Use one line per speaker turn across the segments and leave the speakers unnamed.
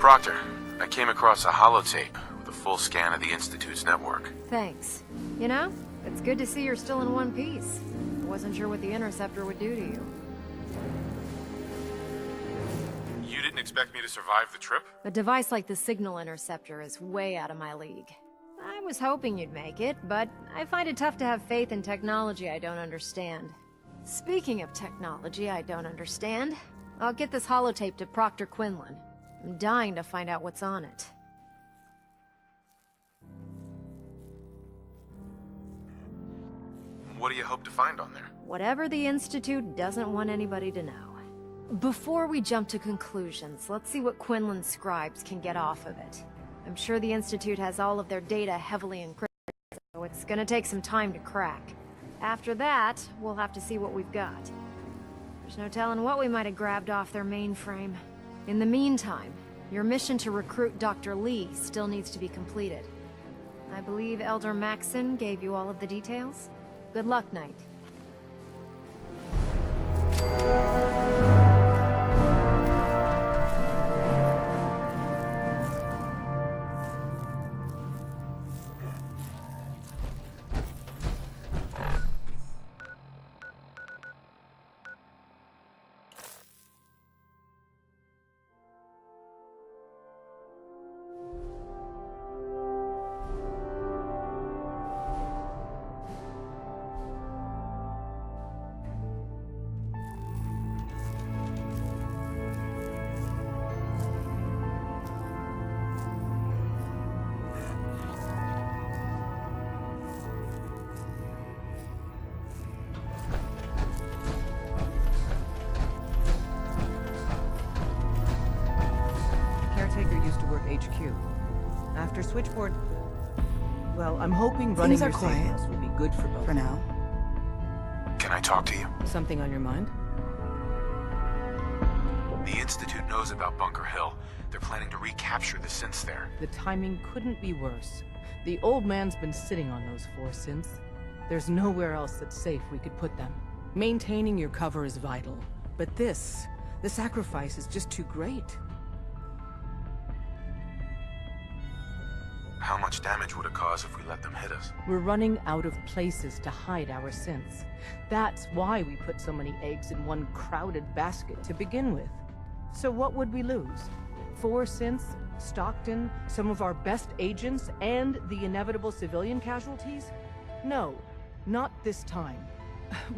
Proctor, I came across a holotape with a full scan of the Institute's network.
Thanks. You know, it's good to see you're still in one piece. I wasn't sure what the Interceptor would do to you.
You didn't expect me to survive the trip?
A device like the Signal Interceptor is way out of my league. I was hoping you'd make it, but I find it tough to have faith in technology I don't understand. Speaking of technology I don't understand, I'll get this holotape to Proctor Quinlan. I'm dying to find out what's on it.
What do you hope to find on there?
Whatever the Institute doesn't want anybody to know. Before we jump to conclusions, let's see what Quinlan's scribes can get off of it. I'm sure the Institute has all of their data heavily encrypted, so it's gonna take some time to crack. After that, we'll have to see what we've got. There's no telling what we might have grabbed off their mainframe. In the meantime, your mission to recruit Dr. Lee still needs to be completed. I believe Elder Maxson gave you all of the details? Good luck, Knight.
Caretaker used to work HQ. After switchboard... Well, I'm hoping running your safe house will be good for both.
For now.
Can I talk to you?
Something on your mind?
The Institute knows about Bunker Hill. They're planning to recapture the synths there.
The timing couldn't be worse. The old man's been sitting on those 4 synths. There's nowhere else that's safe we could put them. Maintaining your cover is vital. But the sacrifice is just too great.
How much damage would it cause if we let them hit us?
We're running out of places to hide our synths. That's why we put so many eggs in one crowded basket to begin with. So what would we lose? 4 synths, Stockton, some of our best agents, and the inevitable civilian casualties? No, not this time.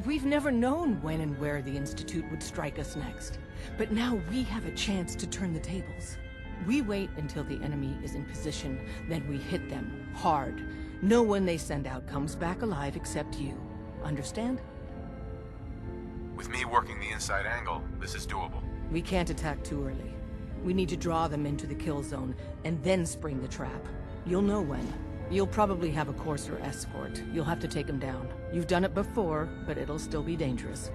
We've never known when and where the Institute would strike us next. But now we have a chance to turn the tables. We wait until the enemy is in position, then we hit them hard. No one they send out comes back alive except you. Understand?
With me working the inside angle, this is doable.
We can't attack too early. We need to draw them into the kill zone, and then spring the trap. You'll know when. You'll probably have a Courser escort. You'll have to take them down. You've done it before, but it'll still be dangerous.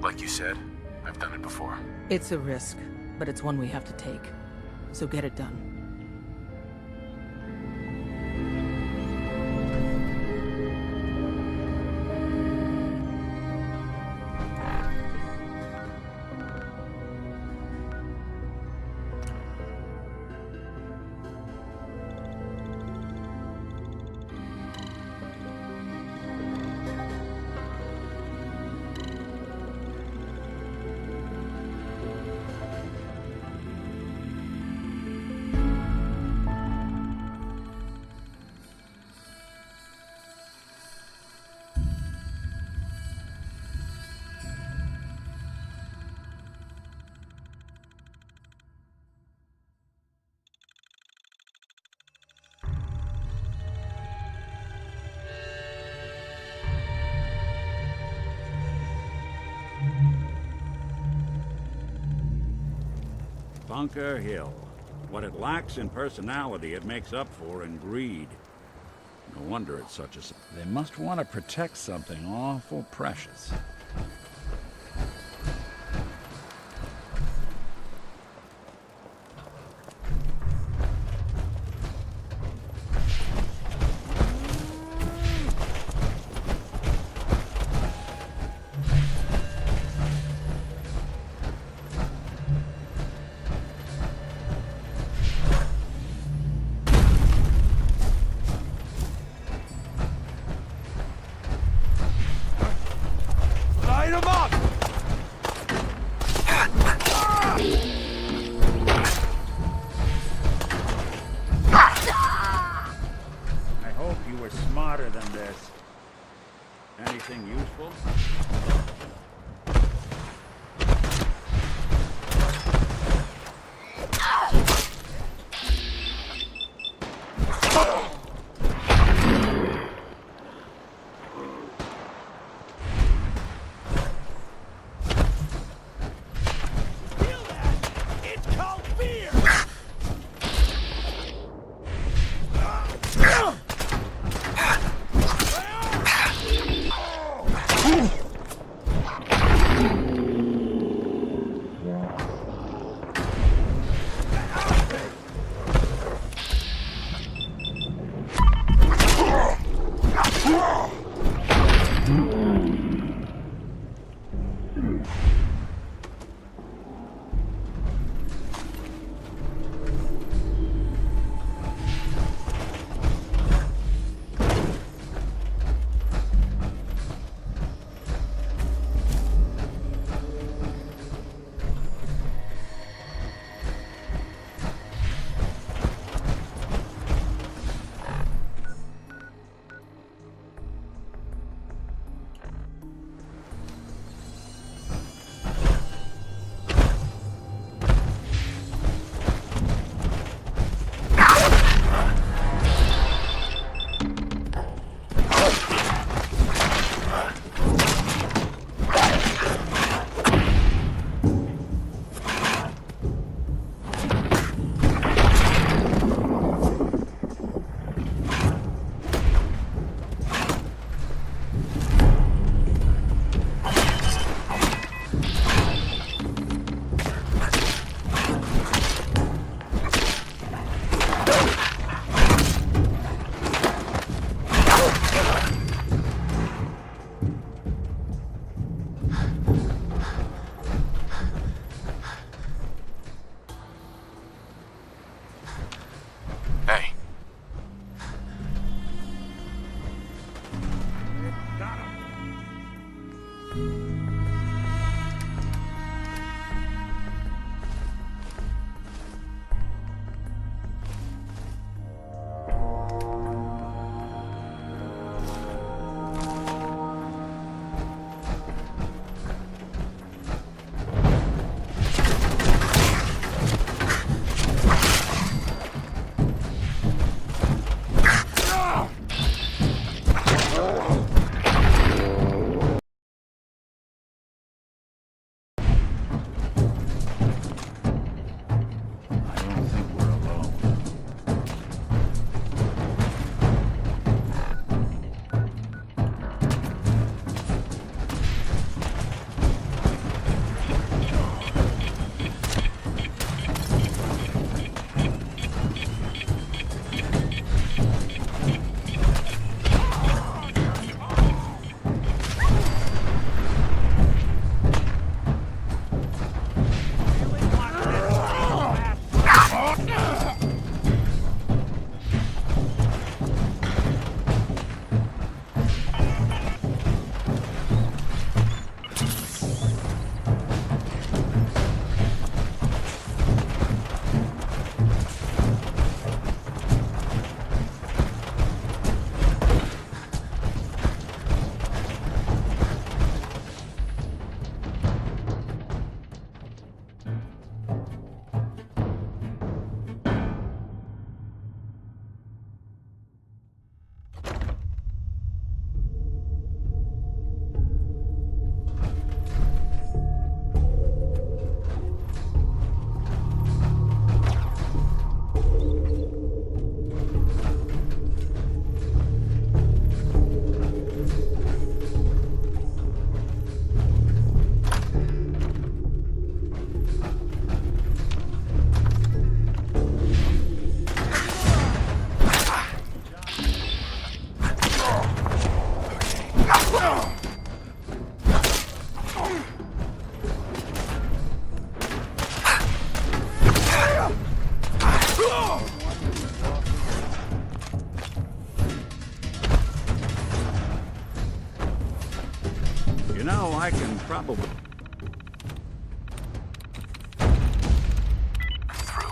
Like you said, I've done it before.
It's a risk, but it's one we have to take. So get it done.
Bunker Hill. What it lacks in personality, it makes up for in greed. No wonder it's such a... They must want to protect something awful precious.
Light him up!
I hope you were smarter than this. Anything useful? I can probably...
Through.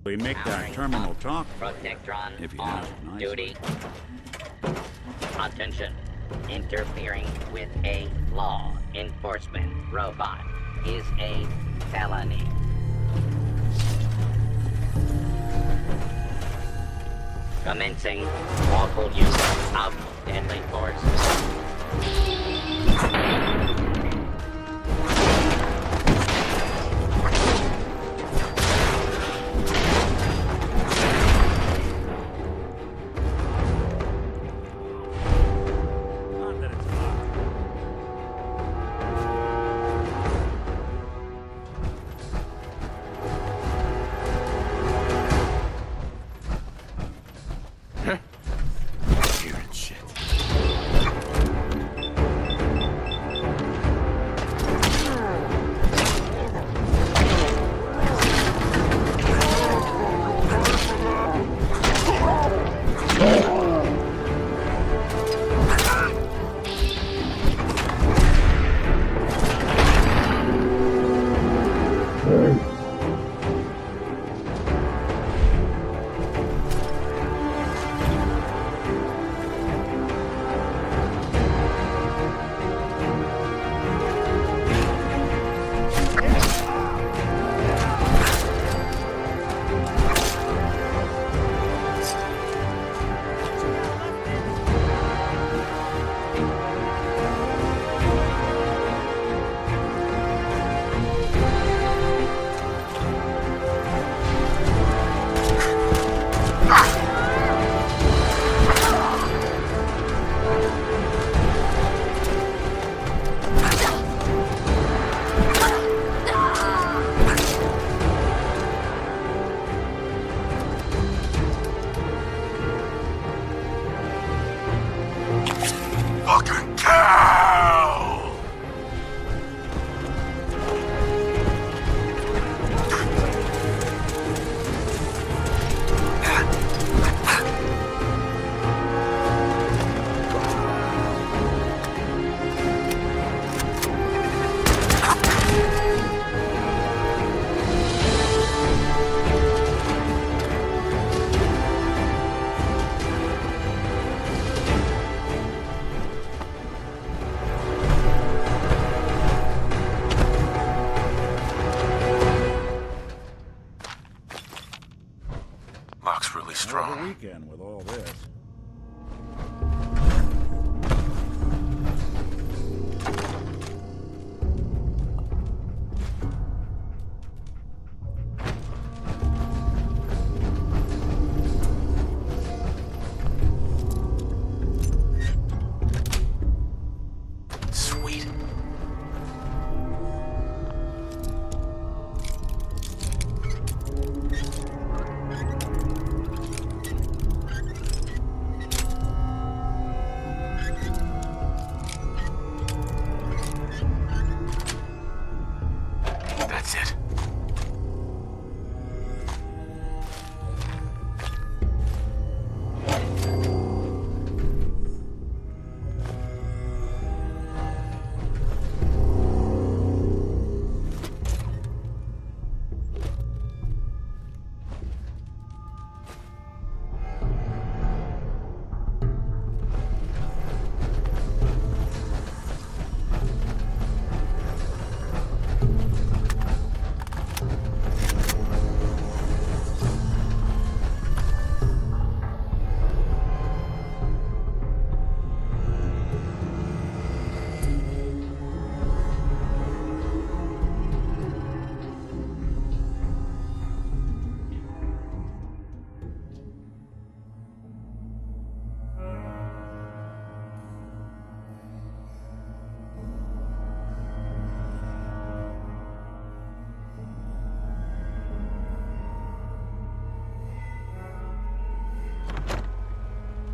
We make that terminal talk.
Protectron
If you
on
ask nicely.
duty. Attention. Interfering with a law enforcement robot is a felony. Commencing lawful use of deadly force.
Not that it's hot.
Hearing shit. Fucking cow! Lock's really
Another
strong.
weekend with all this.
Sweet. That's it.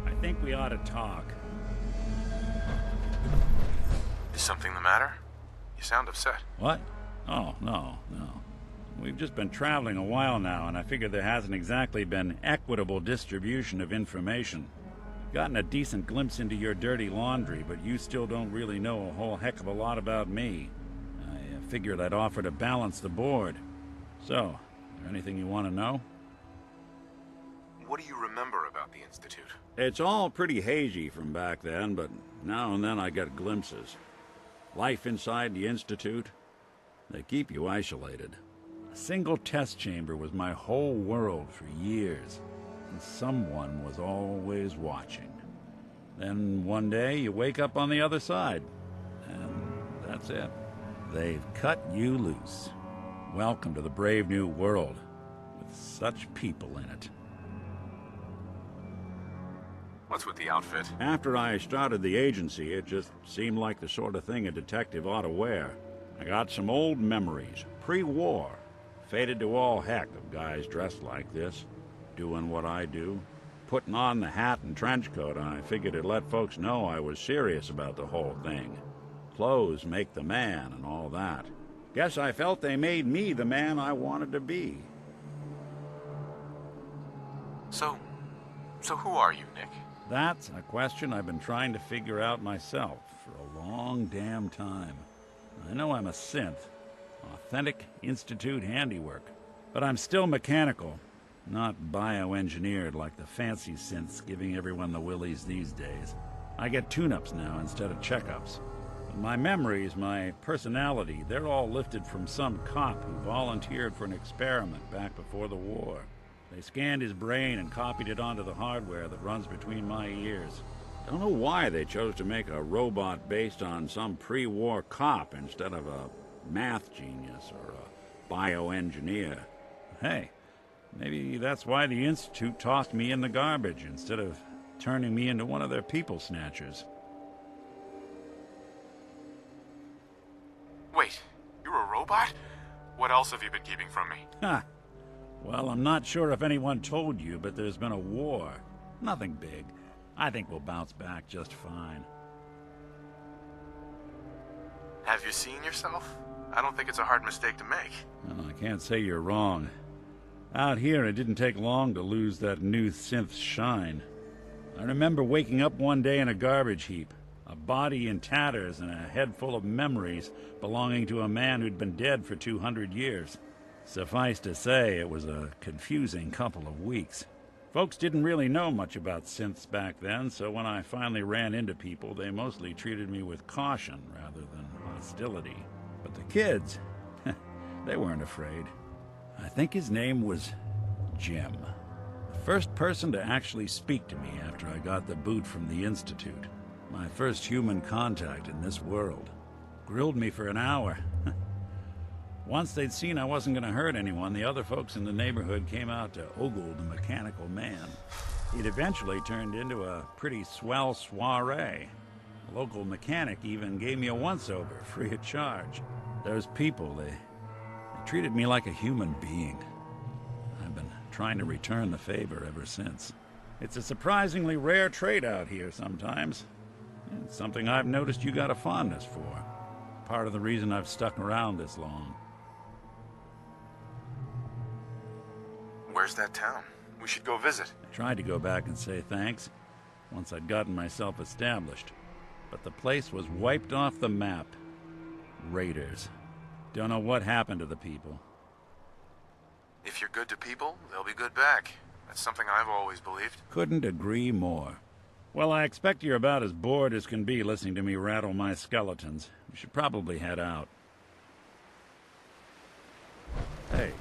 I think we ought to talk.
Is something the matter? You sound upset.
What? Oh, no. We've just been traveling a while now, and I figure there hasn't exactly been equitable distribution of information. Gotten a decent glimpse into your dirty laundry, but you still don't really know a whole heck of a lot about me. I figured I'd offer to balance the board. So, is there anything you want to know?
What do you remember about the Institute?
It's all pretty hazy from back then, but now and then I get glimpses. Life inside the Institute, they keep you isolated. A single test chamber was my whole world for years, and someone was always watching. Then one day you wake up on the other side, and that's it. They've cut you loose. Welcome to the brave new world, with such people in it.
What's with the outfit?
After I started the agency, it just seemed like the sort of thing a detective ought to wear. I got some old memories, pre-war. Faded to all heck of guys dressed like this, doing what I do. Putting on the hat and trench coat, I figured it'd let folks know I was serious about the whole thing. Clothes make the man and all that. Guess I felt they made me the man I wanted to be.
So who are you, Nick?
That's a question I've been trying to figure out myself for a long damn time. I know I'm a synth, authentic Institute handiwork, but I'm still mechanical, not bioengineered like the fancy synths giving everyone the willies these days. I get tune-ups now instead of checkups. My memories, my personality, they're all lifted from some cop who volunteered for an experiment back before the war. They scanned his brain and copied it onto the hardware that runs between my ears. Don't know why they chose to make a robot based on some pre-war cop instead of a math genius or a bioengineer. Hey, maybe that's why the Institute tossed me in the garbage instead of turning me into one of their people snatchers.
Wait, you're a robot? What else have you been keeping from me?
Ha! Well, I'm not sure if anyone told you, but there's been a war. Nothing big. I think we'll bounce back just fine.
Have you seen yourself? I don't think it's a hard mistake to make.
Well, I can't say you're wrong. Out here, it didn't take long to lose that new synth's shine. I remember waking up one day in a garbage heap, a body in tatters and a head full of memories belonging to a man who'd been dead for 200 years. Suffice to say, it was a confusing couple of weeks. Folks didn't really know much about synths back then, so when I finally ran into people, they mostly treated me with caution rather than hostility. But the kids, they weren't afraid. I think his name was Jim. The first person to actually speak to me after I got the boot from the Institute. My first human contact in this world. Grilled me for an hour. Once they'd seen I wasn't going to hurt anyone, the other folks in the neighborhood came out to ogle the mechanical man. He'd eventually turned into a pretty swell soiree. A local mechanic even gave me a once-over, free of charge. Those people, they treated me like a human being. I've been trying to return the favor ever since. It's a surprisingly rare trait out here sometimes. It's something I've noticed you got a fondness for. Part of the reason I've stuck around this long.
Where's that town? We should go visit.
I tried to go back and say thanks once I'd gotten myself established, but the place was wiped off the map. Raiders. Don't know what happened to the people.
If you're good to people, they'll be good back. That's something I've always believed.
Couldn't agree more. Well, I expect you're about as bored as can be listening to me rattle my skeletons. We should probably head out. Hey.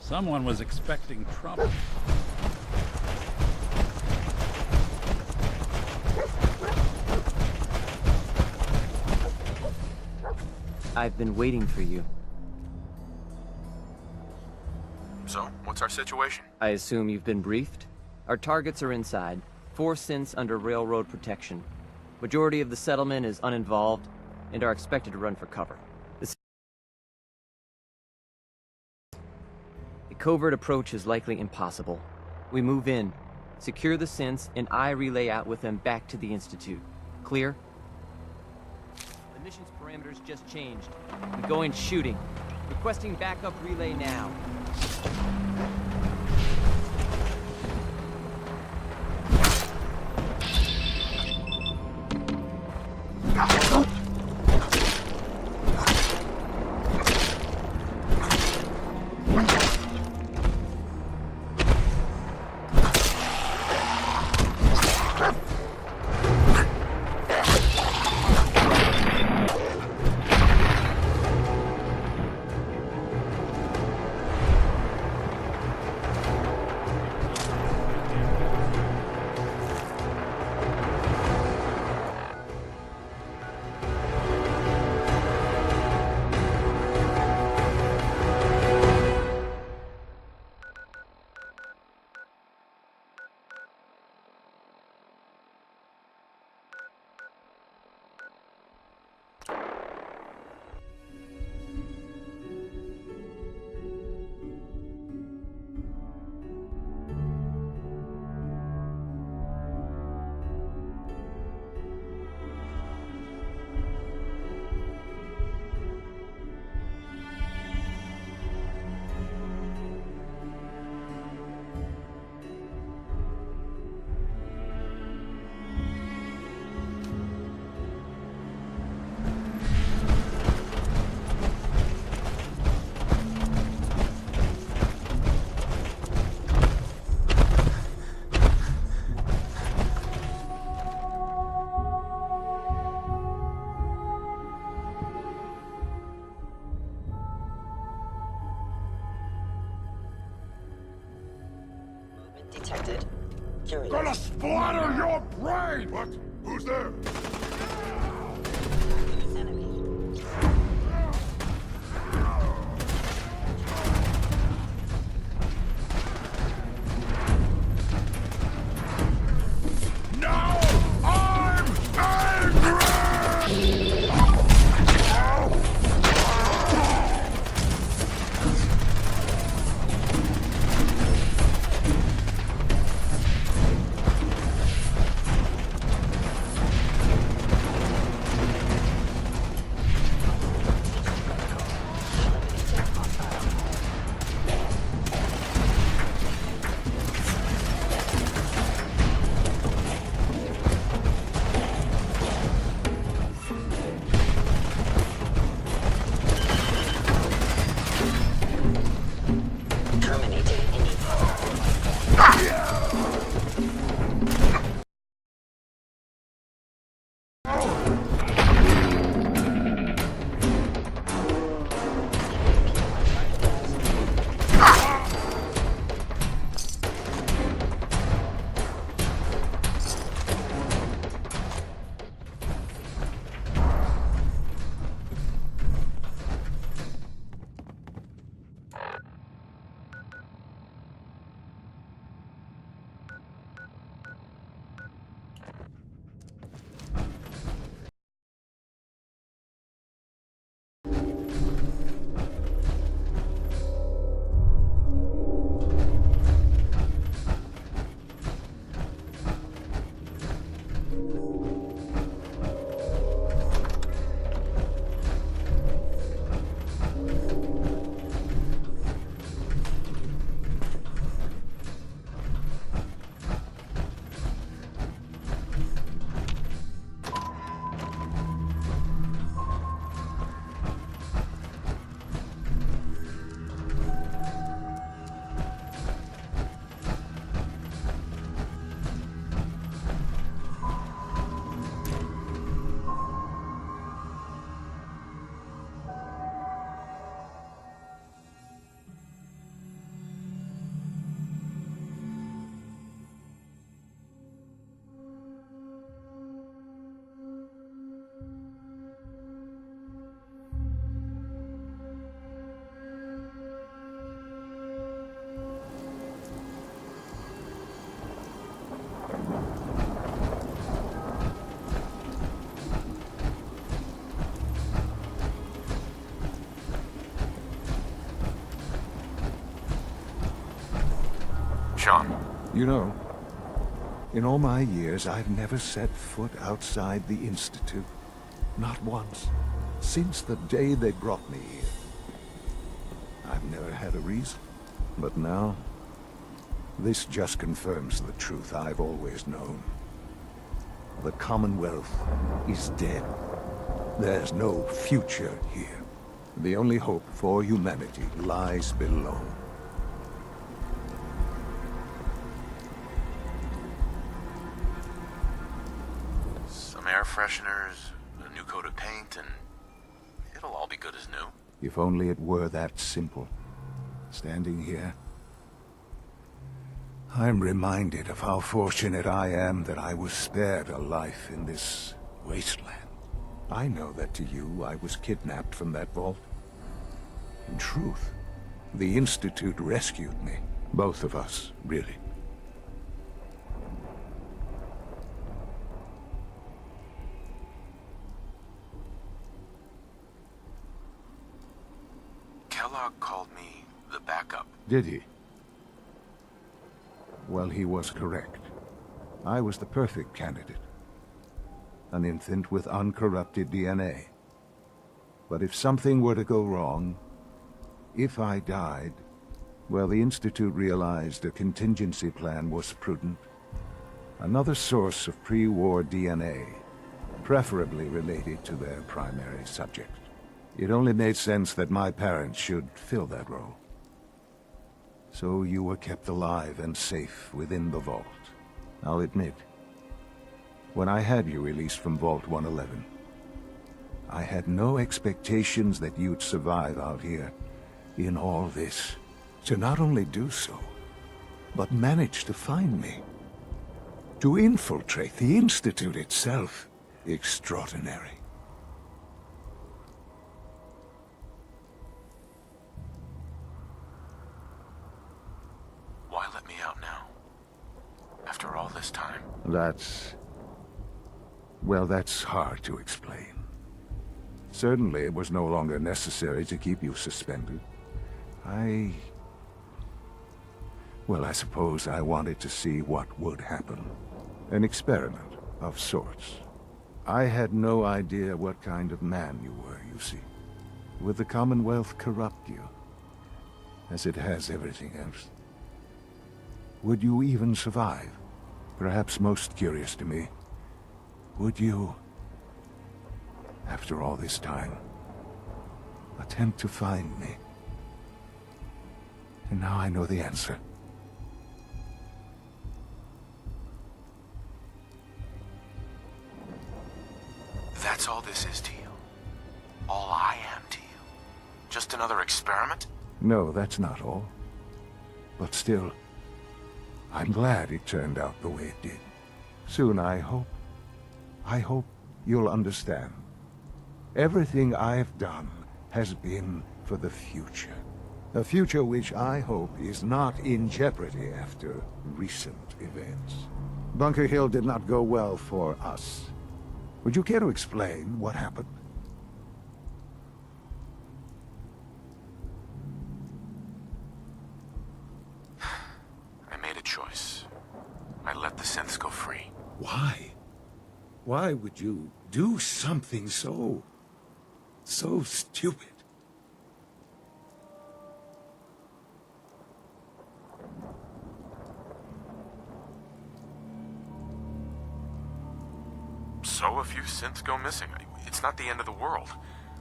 Someone was expecting trouble.
I've been waiting for you.
So, what's our situation?
I assume you've been briefed? Our targets are inside. 4 synths under railroad protection. Majority of the settlement is uninvolved and are expected to run for cover. The covert approach is likely impossible. We move in, secure the synths, and I relay out with them back to the Institute. Clear? The mission's parameters just changed. We go in shooting. Requesting backup relay now.
Detected. Curious.
Gonna splatter your brain! What? Who's there?
Enemy.
Now I'm angry! You know, in all my years, I've never set foot outside the Institute. Not once. Since the day they brought me here. I've never had a reason. But now, this just confirms the truth I've always known. The Commonwealth is dead. There's no future here. The only hope for humanity lies below.
Some air fresheners, a new coat of paint, and it'll all be good as new.
If only it were that simple. Standing here, I'm reminded of how fortunate I am that I was spared a life in this wasteland. I know that to you, I was kidnapped from that vault. In truth, the Institute rescued me. Both of us, really.
Kellogg called me the backup.
Did he? Well, he was correct. I was the perfect candidate. An infant with uncorrupted DNA. But if something were to go wrong, if I died, well, the Institute realized a contingency plan was prudent. Another source of pre-war DNA, preferably related to their primary subject. It only made sense that my parents should fill that role. So you were kept alive and safe within the vault. I'll admit, when I had you released from Vault 111, I had no expectations that you'd survive out here in all this. To not only do so, but manage to find me. To infiltrate the Institute itself. Extraordinary.
Why let me out now? After all this time?
Well, that's hard to explain. Certainly, it was no longer necessary to keep you suspended. Well, I suppose I wanted to see what would happen. An experiment of sorts. I had no idea what kind of man you were, you see. Would the Commonwealth corrupt you? As it has everything else? Would you even survive? Perhaps most curious to me, would you, after all this time, attempt to find me? And now I know the answer.
That's all this is to you? All I am to you? Just another experiment?
No, that's not all. But still, I'm glad it turned out the way it did. Soon, I hope you'll understand. Everything I've done has been for the future. A future which I hope is not in jeopardy after recent events. Bunker Hill did not go well for us. Would you care to explain what happened?
I made a choice. I let the synths go free.
Why? Why would you do something so stupid?
So a few synths go missing. It's not the end of the world.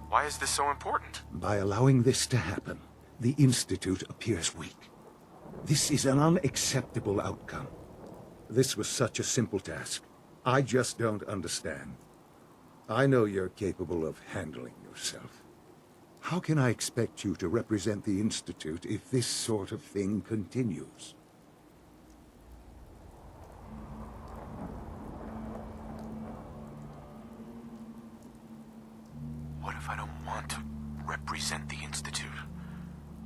Why is this so important?
By allowing this to happen, the Institute appears weak. This is an unacceptable outcome. This was such a simple task. I just don't understand. I know you're capable of handling yourself. How can I expect you to represent the Institute if this sort of thing continues?
What if I don't want to represent the Institute?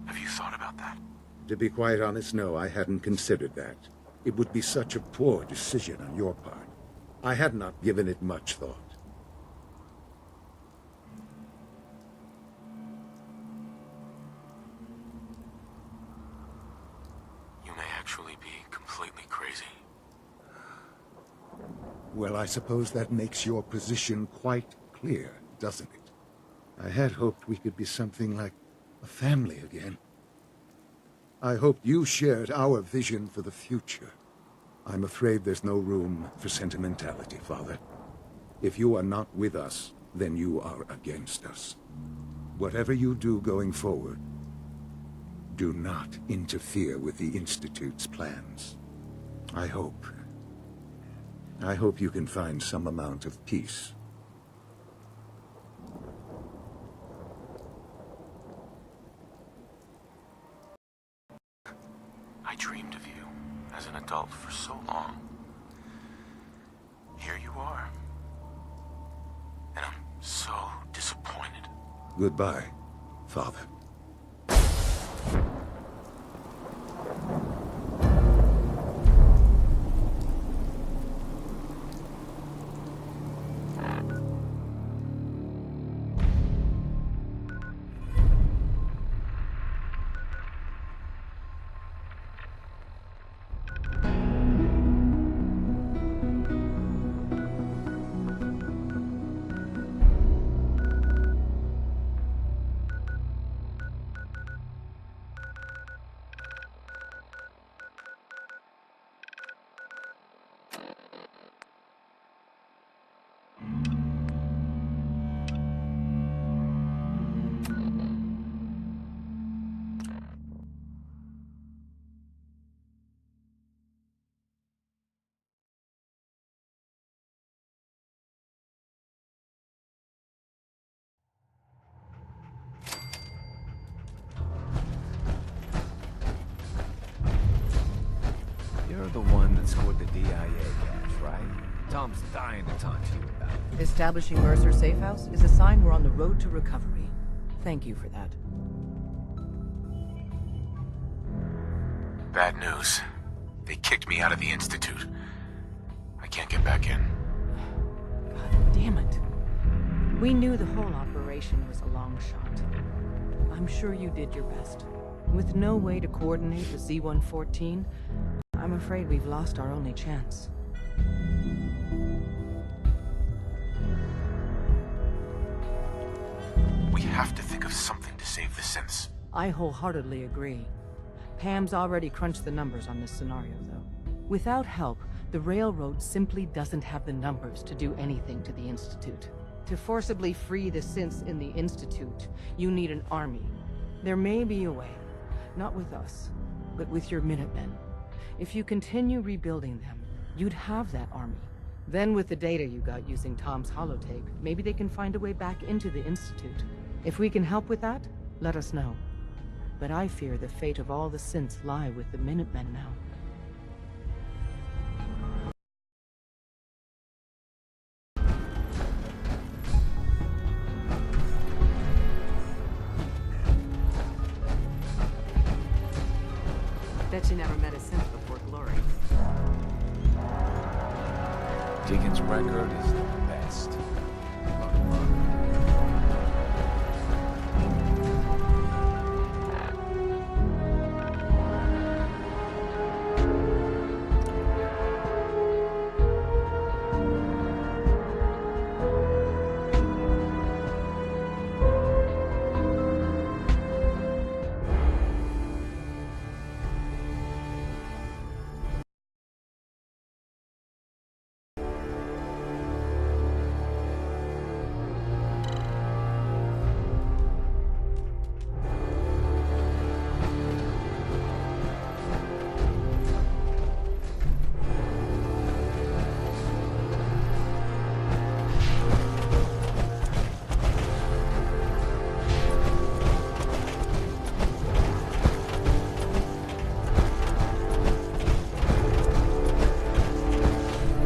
Have you thought about that?
To be quite honest, no, I hadn't considered that. It would be such a poor decision on your part. I had not given it much thought.
You may actually be completely crazy. crazy.
Well, I suppose that makes your position quite clear, doesn't it? I had hoped we could be something like a family again. I hoped you shared our vision for the future. I'm afraid there's no room for sentimentality, Father. If you are not with us, then you are against us. Whatever you do going forward, do not interfere with the Institute's plans. I hope you can find some amount of peace.
I dreamed of you as an adult for so long. Here you are. And I'm so disappointed.
Goodbye, Father.
You're the one that scored the DIA cache, right? Tom's dying to talk to you about it.
Establishing Mercer Safe House is a sign we're on the road to recovery. Thank you for that.
Bad news. They kicked me out of the Institute. I can't get back in.
God damn it. We knew the whole operation was a long shot. I'm sure you did your best. With no way to coordinate with Z-114, I'm afraid we've lost our only chance.
We have to think of something to save the synths.
I wholeheartedly agree. Pam's already crunched the numbers on this scenario, though. Without help, the Railroad simply doesn't have the numbers to do anything to the Institute. To forcibly free the synths in the Institute, you need an army. There may be a way. Not with us, but with your Minutemen. If you continue rebuilding them, you'd have that army. Then with the data you got using Tom's holotape, maybe they can find a way back into the Institute. If we can help with that, let us know. But I fear the fate of all the synths lie with the Minutemen now. Bet you never met a synth before Glory.
Deacon's record is the best.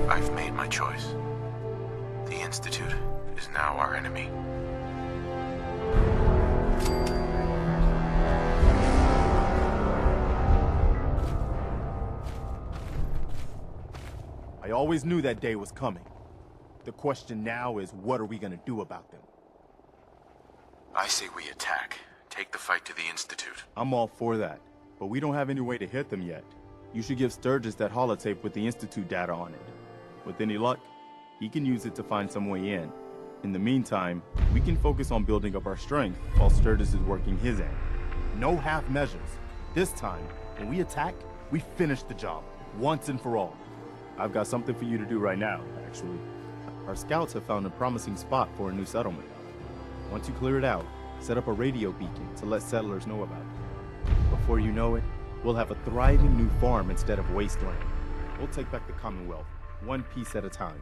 I've made my choice. The Institute is now our enemy.
I always knew that day was coming. The question now is, what are we gonna do about them?
I say we attack. Take the fight to the Institute.
I'm all for that, but we don't have any way to hit them yet. You should give Sturgis that holotape with the Institute data on it. With any luck, he can use it to find some way in. In the meantime, we can focus on building up our strength while Sturgis is working his end. No half measures. This time, when we attack, we finish the job, once and for all. I've got something for you to do right now, actually. Our scouts have found a promising spot for a new settlement. Once you clear it out, set up a radio beacon to let settlers know about it. Before you know it, we'll have a thriving new farm instead of wasteland. We'll take back the Commonwealth, one piece at a time.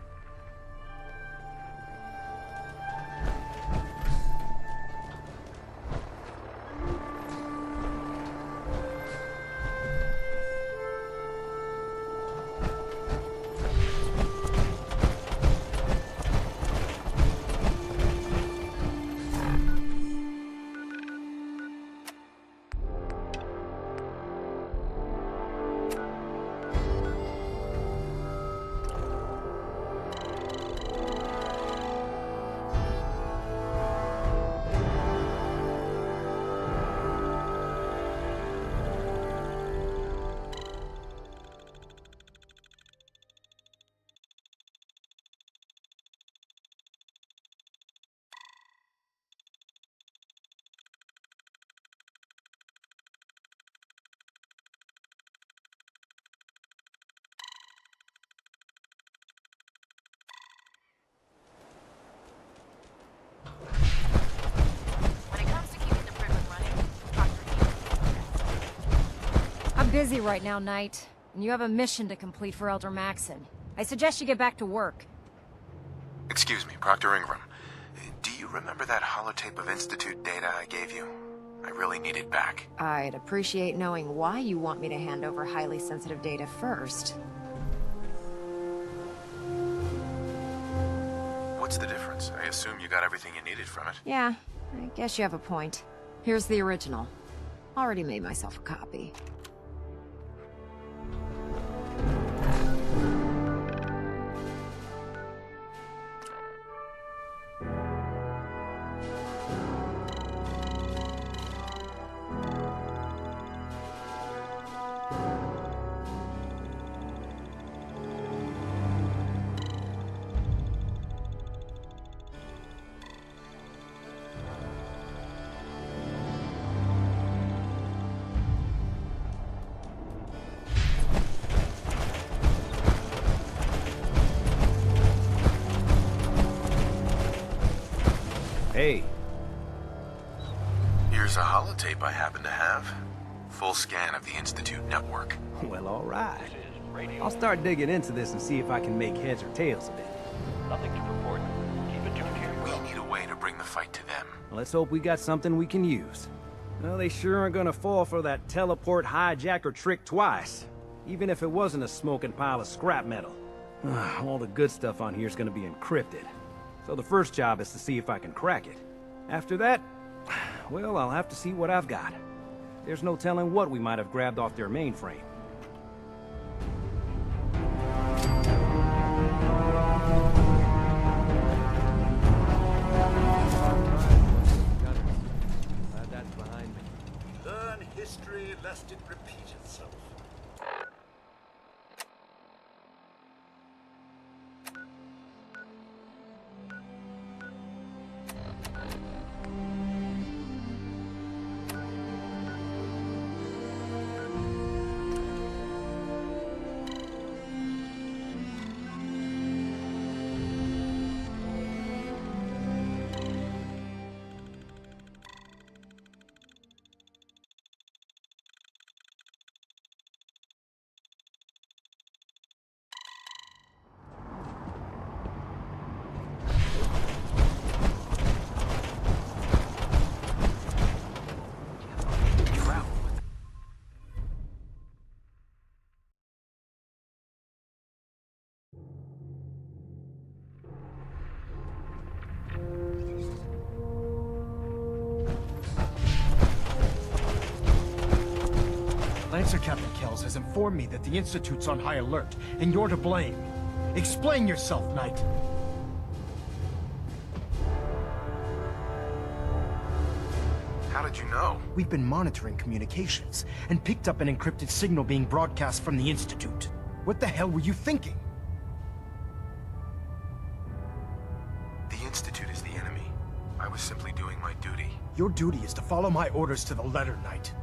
Busy right now, Knight, and you have a mission to complete for Elder Maxon. I suggest you get back to work.
Excuse me, Proctor Ingram. Do you remember that holotape of Institute data I gave you? I really need it back.
I'd appreciate knowing why you want me to hand over highly sensitive data first.
What's the difference? I assume you got everything you needed from it.
Yeah, I guess you have a point. Here's the original. Already made myself a copy.
Hey.
Here's a holotape I happen to have. Full scan of the Institute network.
Well, all right. I'll start digging into this and see if I can make heads or tails of it.
Nothing to report. Keep it tuned here.
We need a way to bring the fight to them.
Let's hope we got something we can use. Well, they sure aren't gonna fall for that teleport hijacker trick twice. Even if it wasn't a smoking pile of scrap metal. All the good stuff on here is gonna be encrypted. So the first job is to see if I can crack it. After that, well, I'll have to see what I've got. There's no telling what we might have grabbed off their mainframe. Glad that's behind me.
Learn history lest it repeat itself.
Lancer Captain Kells has informed me that the Institute's on high alert, and you're to blame. Explain yourself, Knight.
How did you know?
We've been monitoring communications and picked up an encrypted signal being broadcast from the Institute. What the hell were you thinking?
The Institute is the enemy. I was simply doing my duty.
Your duty is to follow my orders to the letter, Knight.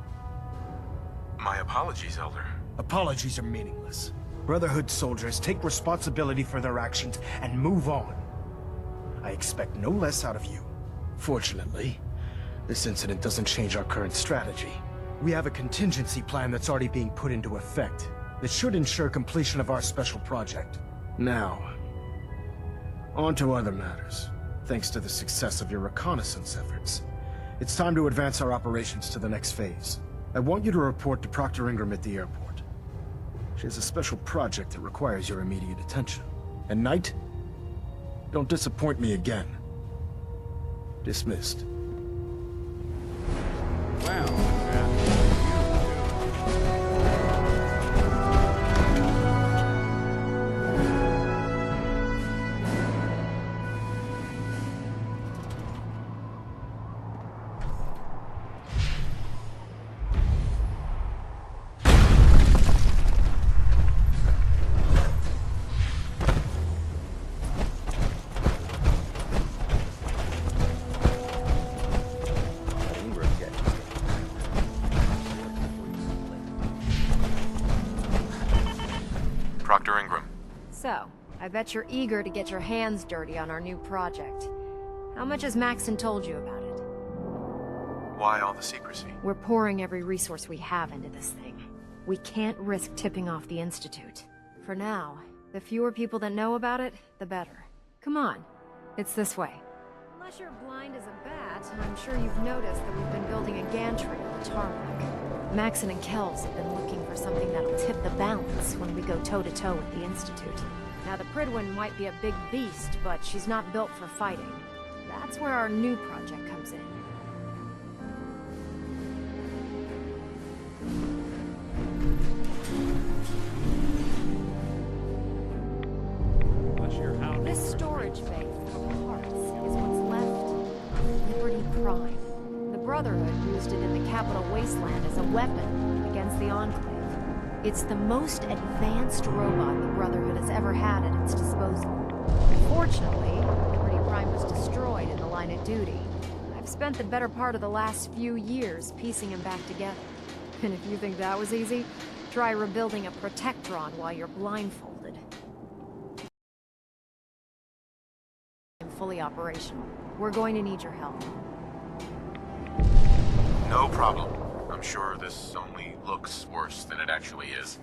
My apologies, Elder.
Apologies are meaningless. Brotherhood soldiers take responsibility for their actions and move on. I expect no less out of you. Fortunately, this incident doesn't change our current strategy. We have a contingency plan that's already being put into effect that should ensure completion of our special project. Now, on to other matters. Thanks to the success of your reconnaissance efforts, it's time to advance our operations to the next phase. I want you to report to Proctor Ingram at the airport. She has a special project that requires your immediate attention. And Knight, don't disappoint me again. Dismissed.
Wow.
Proctor Ingram.
So, I bet you're eager to get your hands dirty on our new project. How much has Maxon told you about it?
Why all the secrecy?
We're pouring every resource we have into this thing. We can't risk tipping off the Institute. For now, the fewer people that know about it, the better. Come on, it's this way. Unless you're blind as a bat, I'm sure you've noticed that we've been building a gantry on the tarmac. Maxon and Kells have been looking for something that'll tip the balance when we go toe-to-toe with the Institute. Now, the Prydwen might be a big beast, but she's not built for fighting. That's where our new project comes in. This storage bay full of parts is what's left of Liberty Prime. The Brotherhood used it in the Capital Wasteland as a weapon against the Enclave. It's the most advanced robot the Brotherhood has ever had at its disposal. Fortunately, Liberty Prime was destroyed in the line of duty. I've spent the better part of the last few years piecing him back together. And if you think that was easy, try rebuilding a Protectron while you're blindfolded. Fully operational. We're going to need your help.
No problem. I'm sure this only looks worse than it actually is.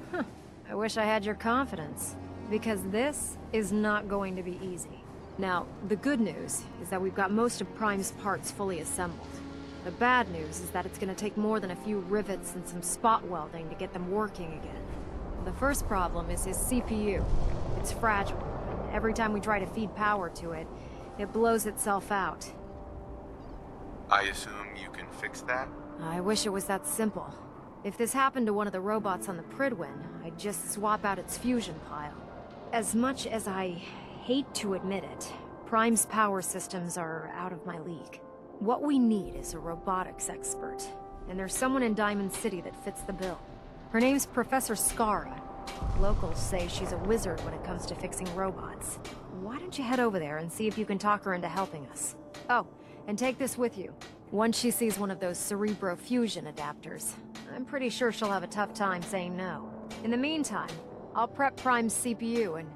I wish I had your confidence, because this is not going to be easy. Now, the good news is that we've got most of Prime's parts fully assembled. The bad news is that it's going to take more than a few rivets and some spot welding to get them working again. The first problem is his CPU. It's fragile. Every time we try to feed power to it, it blows itself out.
I assume you can fix that?
I wish it was that simple. If this happened to one of the robots on the Prydwen, I'd just swap out its fusion pile. As much as I hate to admit it, Prime's power systems are out of my league. What we need is a robotics expert, and there's someone in Diamond City that fits the bill. Her name's Professor Skara. Locals say she's a wizard when it comes to fixing robots. Why don't you head over there and see if you can talk her into helping us? Oh, and take this with you. Once she sees one of those Cerebro fusion adapters, I'm pretty sure she'll have a tough time saying no. In the meantime, I'll prep Prime's CPU and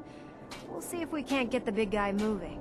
we'll see if we can't get the big guy moving.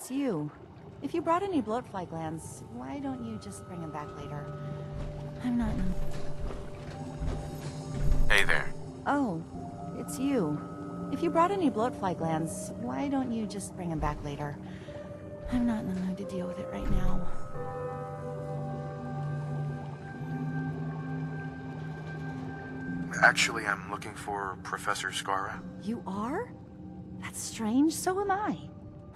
It's you. If you brought any bloatfly glands, why don't you just bring them back later? I'm not in...
Hey there.
Oh, it's you. If you brought any bloatfly glands, why don't you just bring them back later? I'm not in the mood to deal with it right now.
Actually, I'm looking for Professor Skara.
You are? That's strange, so am I.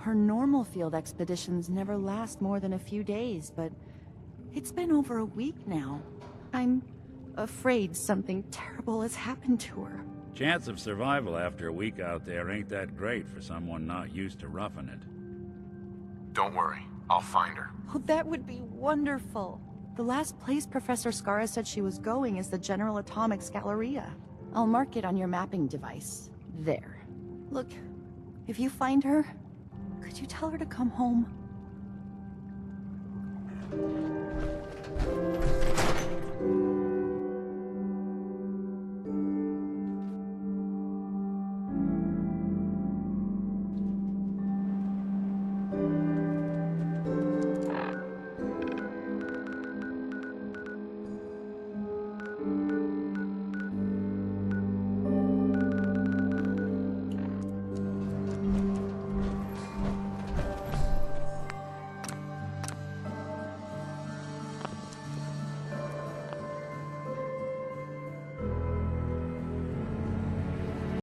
Her normal field expeditions never last more than a few days, but it's been over a week now. I'm afraid something terrible has happened to her.
Chance of survival after a week out there ain't that great for someone not used to roughing it.
Don't worry, I'll find her.
Oh, that would be wonderful. The last place Professor Skara said she was going is the General Atomics Galleria. I'll mark it on your mapping device. There. Look, if you find her, could you tell her to come home?